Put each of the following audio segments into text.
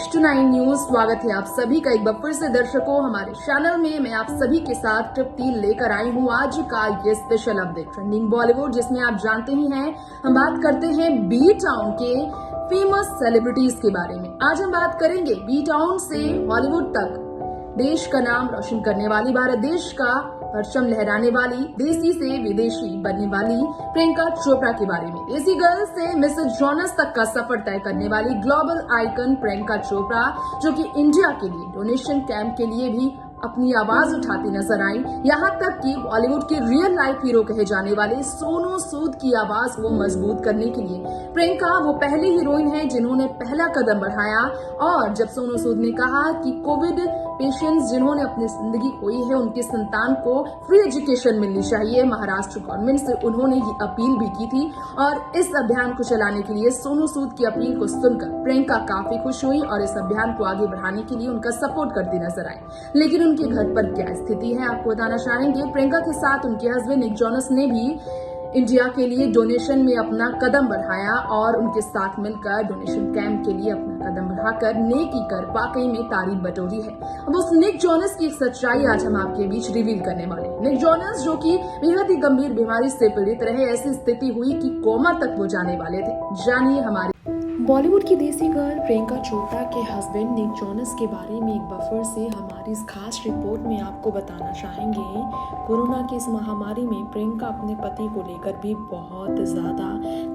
Next 9 news. स्वागत है आप सभी का एक बार फिर से दर्शकों हमारे चैनल में। मैं आप सभी के साथ तृप्ति लेकर आई हूँ आज का ये स्पेशल अपडेट ट्रेंडिंग बॉलीवुड, जिसमें आप जानते ही हैं हम बात करते हैं बी टाउन के फेमस सेलिब्रिटीज के बारे में। आज हम बात करेंगे बी टाउन से हॉलीवुड तक देश का नाम रोशन करने वाली, भारत देश का परचम लहराने वाली, देसी से विदेशी बनने वाली प्रियंका चोपड़ा के बारे में। देसी गर्ल से मिसेस जॉनस तक का सफर तय करने वाली ग्लोबल आइकन प्रियंका चोपड़ा, जो कि इंडिया के लिए डोनेशन कैंप के लिए भी अपनी आवाज उठाती नजर आई। यहाँ तक कि बॉलीवुड के रियल लाइफ हीरो कहे जाने वाले सोनू सूद की आवाज को मजबूत करने के लिए प्रियंका वो पहली हीरोइन है जिन्होंने पहला कदम बढ़ाया। और जब सोनू सूद ने कहा कि कोविड पेशेंट्स जिन्होंने अपनी जिंदगी खोई है उनके संतान को फ्री एजुकेशन मिलनी चाहिए, महाराष्ट्र गवर्नमेंट से उन्होंने ये अपील भी की थी। और इस अभियान को चलाने के लिए सोनू सूद की अपील को सुनकर प्रियंका काफी खुश हुई और इस अभियान को आगे बढ़ाने के लिए उनका सपोर्ट करती नजर आई। लेकिन उनके घर पर क्या स्थिति है आपको बताना चाहेंगे। प्रियंका के साथ उनके हस्बैंड निक जॉनस ने भी इंडिया के लिए डोनेशन में अपना कदम बढ़ाया और उनके साथ मिलकर डोनेशन कैंप के लिए अपना कदम बढ़ाकर नेकी कर वाकई में तारीफ बटोरी है। अब उस निक जॉनस की एक सच्चाई आज हम आपके बीच रिवील करने वाले। निक जॉनस जो कि बेहद ही गंभीर बीमारी से पीड़ित रहे, ऐसी स्थिति हुई कि कोमा तक वो जाने वाले थे। जानिए हमारे बॉलीवुड की देसी गर्ल प्रियंका चोपड़ा के हस्बैंड निक जॉनस के बारे में एक बार फिर से हमारी इस खास रिपोर्ट में आपको बताना चाहेंगे। कोरोना की इस महामारी में प्रियंका अपने पति को लेकर भी बहुत ज़्यादा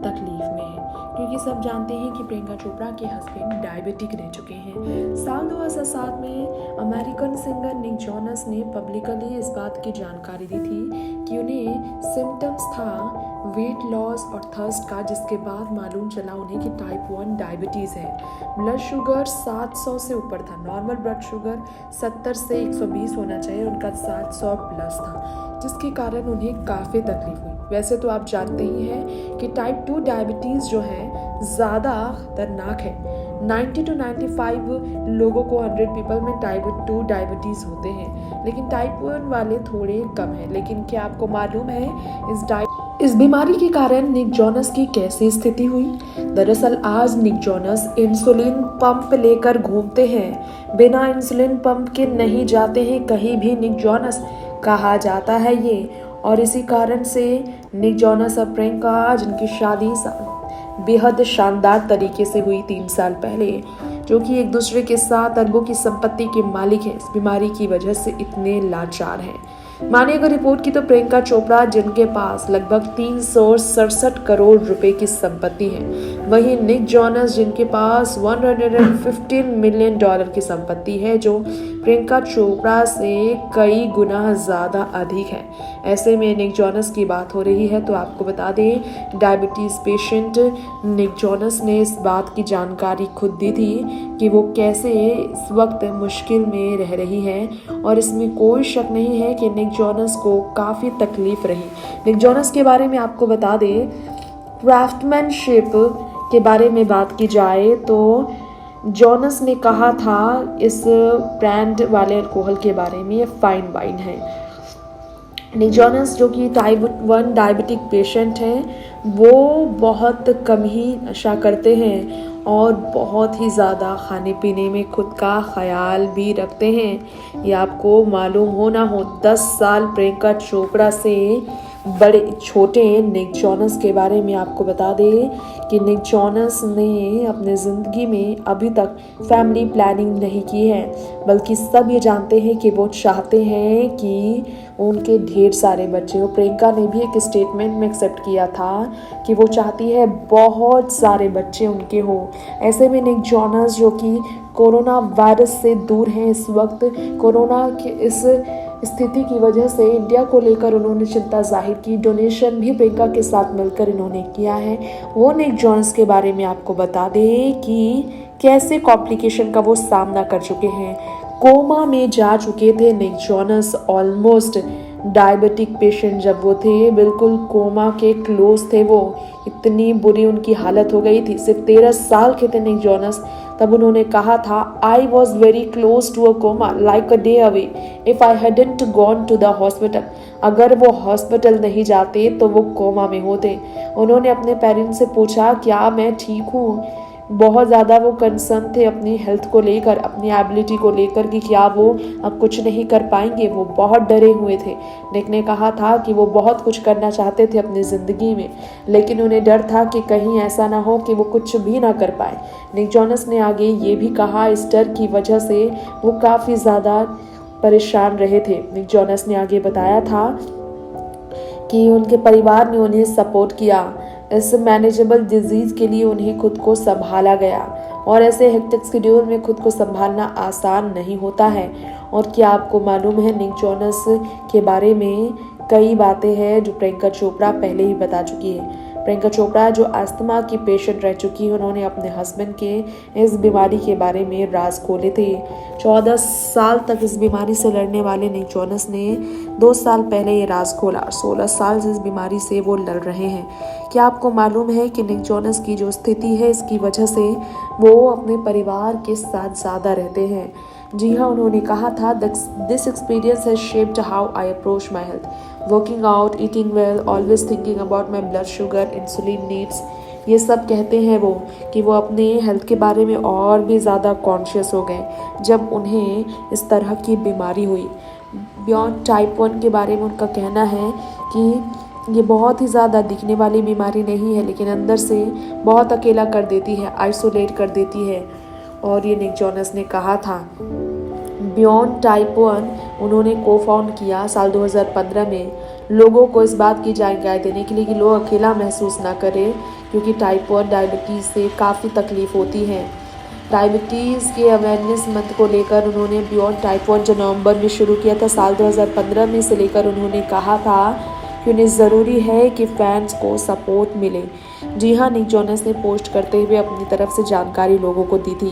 तकलीफ में है, क्योंकि सब जानते हैं कि प्रियंका चोपड़ा के हस्बैंड डायबिटिक रह चुके हैं। साल 2007 में अमेरिकन सिंगर निक जॉनस ने पब्लिकली इस बात की जानकारी दी थी कि उन्हें सिम्टम्स था वेट लॉस और थर्स्ट का, जिसके बाद मालूम चला उन्हें कि टाइप 1 डायबिटीज़ है। ब्लड शुगर 700 से ऊपर था, नॉर्मल ब्लड शुगर 70 से 120 होना चाहिए, उनका 700 प्लस था, जिसके कारण उन्हें काफ़ी तकलीफ हुई। वैसे तो आप जानते ही हैं कि टाइप 2 डायबिटीज़ जो है ज़्यादा खतरनाक है। 90 to 95 लोगों को 100 पीपल में टाइप 2 डायबिटीज़ होते हैं, लेकिन टाइप 1 वाले थोड़े कम हैं। लेकिन क्या आपको मालूम है इस बीमारी के कारण निक जॉनस की कैसी स्थिति हुई? दरअसल आज निक जॉनस इंसुलिन पंप लेकर घूमते हैं, बिना इंसुलिन पंप के नहीं जाते हैं कहीं भी निक जॉनस, कहा जाता है ये। और इसी कारण से निक जॉनस और प्रियंका, जिनकी शादी बेहद शानदार तरीके से हुई 3 साल पहले, जो कि एक दूसरे के साथ अरबों की संपत्ति के मालिक हैं, इस बीमारी की वजह से इतने लाचार हैं। माने अगर रिपोर्ट की तो प्रियंका चोपड़ा, जिनके पास लगभग 367 करोड़ रुपए की संपत्ति है, वहीं निक जॉनस जिनके पास $115 मिलियन की संपत्ति है, जो प्रियंका चोपड़ा से कई गुना ज़्यादा अधिक है। ऐसे में निक जॉनस की बात हो रही है तो आपको बता दें, डायबिटीज़ पेशेंट निक जॉनस ने इस बात की जानकारी खुद दी थी कि वो कैसे इस वक्त मुश्किल में रह रही है, और इसमें कोई शक नहीं है कि निक जॉनस को काफ़ी तकलीफ रही। निक जॉनस के बारे में आपको बता दें, क्राफ्टमैनशिप के बारे में बात की जाए तो जॉनस ने कहा था इस ब्रांड वाले अल्कोहल के बारे में, ये फाइन वाइन है। निक जॉनस जो कि टाइप 1 डायबिटिक पेशेंट हैं, वो बहुत कम ही नशा करते हैं और बहुत ही ज़्यादा खाने पीने में खुद का ख्याल भी रखते हैं। ये आपको मालूम हो ना हो, 10 साल प्रियंका चोपड़ा से बड़े छोटे निक जॉनस के बारे में आपको बता दें कि निक जॉनस ने अपने ज़िंदगी में अभी तक फैमिली प्लानिंग नहीं की है, बल्कि सब ये जानते हैं कि वो चाहते हैं कि उनके ढेर सारे बच्चे हो। प्रियंका ने भी एक स्टेटमेंट में एक्सेप्ट किया था कि वो चाहती है बहुत सारे बच्चे उनके हो। ऐसे में निक जॉनस जो कि कोरोना वायरस से दूर हैं इस वक्त, कोरोना की इस स्थिति की वजह से इंडिया को लेकर उन्होंने चिंता जाहिर की। डोनेशन भी प्रियंका के साथ मिलकर इन्होंने किया है। वो निक जॉनस के बारे में आपको बता दें कि कैसे कॉम्प्लिकेशन का वो सामना कर चुके हैं। कोमा में जा चुके थे निक जॉनस, ऑलमोस्ट डायबिटिक पेशेंट जब वो थे, बिल्कुल कोमा के क्लोज थे वो, इतनी बुरी उनकी हालत हो गई थी। सिर्फ 13 साल के थे निक जॉनस, तब उन्होंने कहा था, I was very close to a coma, like a day away if I hadn't gone to the hospital. अगर वो हॉस्पिटल नहीं जाते तो वो कोमा में होते। उन्होंने अपने पेरेंट्स से पूछा, क्या मैं ठीक हूँ? बहुत ज़्यादा वो कंसर्न थे अपनी हेल्थ को लेकर, अपनी एबिलिटी को लेकर कि क्या वो अब कुछ नहीं कर पाएंगे। वो बहुत डरे हुए थे। निक ने कहा था कि वो बहुत कुछ करना चाहते थे अपनी ज़िंदगी में, लेकिन उन्हें डर था कि कहीं ऐसा ना हो कि वो कुछ भी ना कर पाए। निक जोनस ने आगे ये भी कहा इस डर की वजह से वो काफ़ी ज़्यादा परेशान रहे थे। निक जोनस ने आगे बताया था कि उनके परिवार ने उन्हें सपोर्ट किया। इस मैनेजेबल डिजीज़ के लिए उन्हें खुद को संभाला गया और ऐसे हेक्टिक शेड्यूल में खुद को संभालना आसान नहीं होता है। और क्या आपको मालूम है, निक जोनस के बारे में कई बातें हैं जो प्रियंका चोपड़ा पहले ही बता चुकी है। प्रियंका चोपड़ा जो अस्थमा की पेशेंट रह चुकी है, उन्होंने अपने हस्बैंड के इस बीमारी के बारे में राज खोले थे। 14 साल तक इस बीमारी से लड़ने वाले निक जोनस ने 2 साल पहले ये राज खोला। 16 साल से इस बीमारी से वो लड़ रहे हैं। क्या आपको मालूम है कि निक जोनस की जो स्थिति है, इसकी वजह से वो अपने परिवार के साथ ज़्यादा रहते हैं। जी हाँ, उन्होंने कहा था this experience has shaped how I approach my health, working out, eating well, always thinking about my blood sugar, insulin needs. ये सब कहते हैं वो कि वो अपने हेल्थ के बारे में और भी ज़्यादा कॉन्शियस हो गए जब उन्हें इस तरह की बीमारी हुई। बियॉन्ड टाइप 1 के बारे में उनका कहना है कि ये बहुत ही ज़्यादा दिखने वाली बीमारी नहीं है, लेकिन अंदर से बहुत अकेला कर देती है, आइसोलेट कर देती है। और ये निक जोनस ने कहा था। बियॉन्ड टाइप 1 उन्होंने को फाउंड किया साल 2015 में, लोगों को इस बात की जानकारी देने के लिए कि लोग अकेला महसूस ना करें, क्योंकि टाइप 1 डायबिटीज़ से काफ़ी तकलीफ़ होती है। डायबिटीज़ के अवेयरनेस मंथ को लेकर उन्होंने बियॉन्ड टाइप 1 जो नवंबर में शुरू किया था साल 2015 में से लेकर, उन्होंने कहा था कि उन्हें ज़रूरी है कि फैंस को सपोर्ट मिले। जी हाँ, निक जोनस ने पोस्ट करते हुए अपनी तरफ से जानकारी लोगों को दी थी।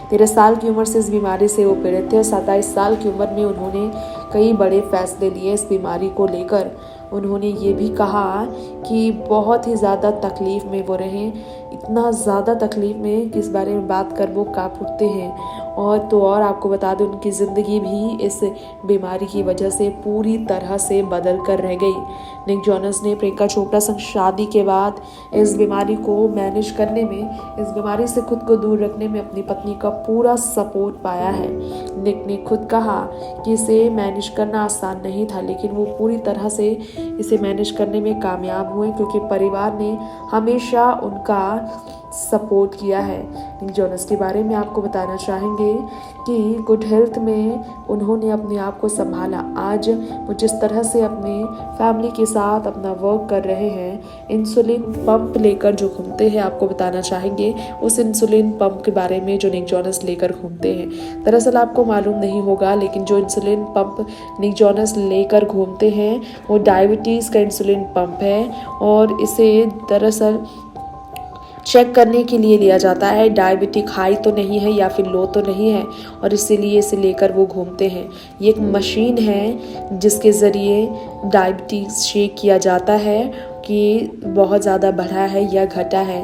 13 साल की उम्र से इस बीमारी से वो पीड़ित थे और 27 साल की उम्र में उन्होंने कई बड़े फैसले लिए इस बीमारी को लेकर। उन्होंने ये भी कहा कि बहुत ही ज़्यादा तकलीफ़ में वो रहे, इतना ज़्यादा तकलीफ़ में कि इस बारे में बात कर वो काँप उठते हैं। और आपको बता दें, उनकी ज़िंदगी भी इस बीमारी की वजह से पूरी तरह से बदल कर रह गई। निक जोनस ने प्रियंका चोपड़ा संग शादी के बाद इस बीमारी को मैनेज करने में, इस बीमारी से खुद को दूर रखने में अपनी पत्नी का पूरा सपोर्ट पाया है। निक ने खुद कहा कि इसे मैनेज करना आसान नहीं था, लेकिन वो पूरी तरह से इसे मैनेज करने में कामयाब हुए, क्योंकि परिवार ने हमेशा उनका सपोर्ट किया है। निक जोनस के बारे में आपको बताना चाहेंगे कि गुड हेल्थ में उन्होंने अपने आप को संभाला। आज वो जिस तरह से अपने फैमिली के साथ अपना वर्क कर रहे हैं, इंसुलिन पंप लेकर जो घूमते हैं, आपको बताना चाहेंगे उस इंसुलिन पंप के बारे में जो निक जोनस लेकर घूमते हैं। दरअसल आपको मालूम नहीं होगा, लेकिन जो इंसुलिन पंप निक जोनस लेकर घूमते हैं वो डायबिटीज़ का इंसुलिन पंप है, और इसे दरअसल चेक करने के लिए लिया जाता है, डायबिटिक हाई तो नहीं है या फिर लो तो नहीं है, और इसीलिए इसे लेकर वो घूमते हैं। ये एक मशीन है जिसके ज़रिए डायबिटीज़ चेक किया जाता है कि बहुत ज़्यादा बढ़ा है या घटा है,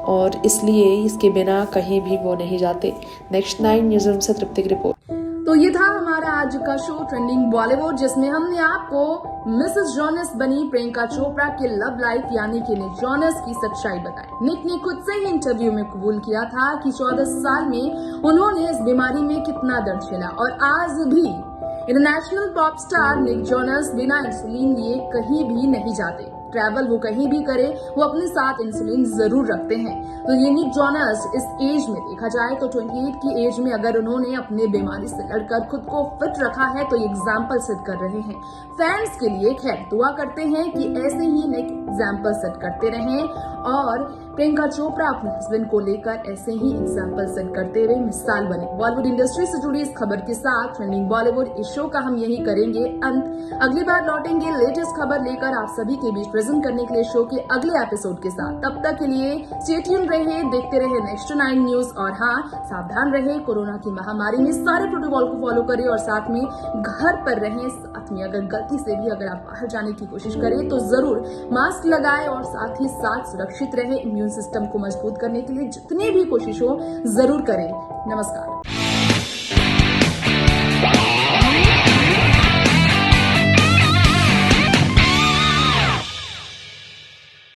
और इसलिए इसके बिना कहीं भी वो नहीं जाते। नेक्स्ट 9 न्यूज़ से तृप्ति की रिपोर्ट। तो ये था हमारा आज का शो ट्रेंडिंग बॉलीवुड, जिसमें हमने आपको मिसेस जोनस बनी प्रियंका चोपड़ा के लव लाइफ यानी कि निक जोनस की सच्चाई बताई। निक ने खुद से ही इंटरव्यू में कबूल किया था कि 14 साल में उन्होंने इस बीमारी में कितना दर्द झेला, और आज भी international pop star Nick Jonas बिना इंसुलिन लिए कहीं भी नहीं जाते। ट्रैवल वो कहीं भी करे, वो अपने साथ इंसुलिन जरूर रखते हैं। तो ये निक जोनस इस एज में देखा जाए तो 28 की एज में अगर उन्होंने अपने बीमारी से लड़कर खुद को फिट रखा है, तो ये एग्जाम्पल सेट कर रहे हैं। फैंस के लिए खैर दुआ करते हैं कि ऐसे ही निक एग्जाम्पल सेट करते रहें, और प्रियंका चोपड़ा अपने हस्बैंड को लेकर ऐसे ही एग्जाम्पल सेट करते हुए मिसाल बने। बॉलीवुड इंडस्ट्री से जुड़ी इस खबर के साथ ट्रेंडिंग बॉलीवुड इस शो का हम यही करेंगे अंत। अगली बार लौटेंगे लेटेस्ट खबर लेकर आप सभी के बीच प्रेजेंट करने के लिए शो के अगले एपिसोड के साथ। तब तक के लिए स्टे ट्यून रहे, देखते रहे नेक्स्ट 9 न्यूज, और हाँ, सावधान रहे कोरोना की महामारी में, सारे प्रोटोकॉल को फॉलो करें और साथ में घर पर रहें। साथ में अगर गलती से भी अगर आप बाहर जाने की कोशिश करें तो जरूर मास्क लगाएं, और साथ ही साथ सुरक्षित रहे। इम्यून सिस्टम को मजबूत करने के लिए जितनी भी कोशिश हो जरूर करें। नमस्कार।